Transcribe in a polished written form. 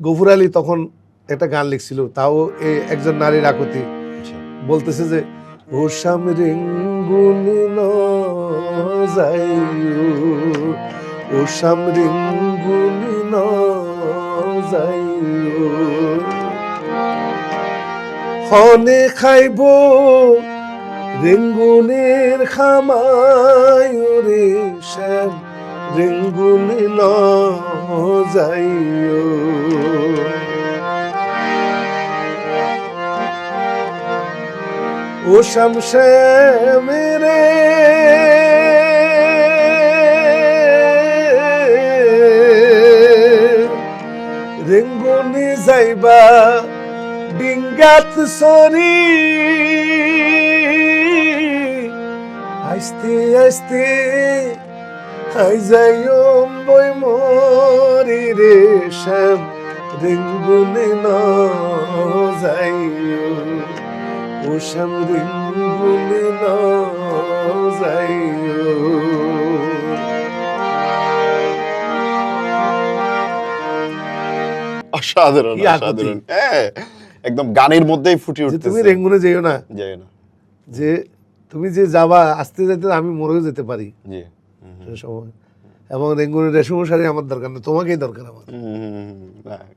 গফুর আলী তখন একটা গান লিখছিল, তাও একজন নারীর আকুতি, বলতেছে যে ও সামরিঙ্গুনি ন যাইও, ও সামরিঙ্গুনি ন যাইও, হনে খাইব রেঙ্গুনের খামাই রে শ্যাম রেঙ্গুনি ন যাইও। ও শামসে মেরে রেঙ্গুনি যাইবা ডিঙ্গাত সরি, আস্তে আস্তে হাই যাইও বই মরি রে শ্যাম রেঙ্গুনি ন যাইও, ও শ্যাম রেঙ্গুনি ন যাইও। অসাধারণ, অসাধারণ। হ্যাঁ, একদম গানের মধ্যেই ফুটে উঠতেছে। তুমি রেঙ্গুনে যেও না, যাই না, যে তুমি যে যাবা আস্তে যেতে আমি মরেও যেতে পারি জি, সময়, এবং রেঙ্গুনের রেশম শাড়ি আমার দরকার না, তোমাকেই দরকার আমার। না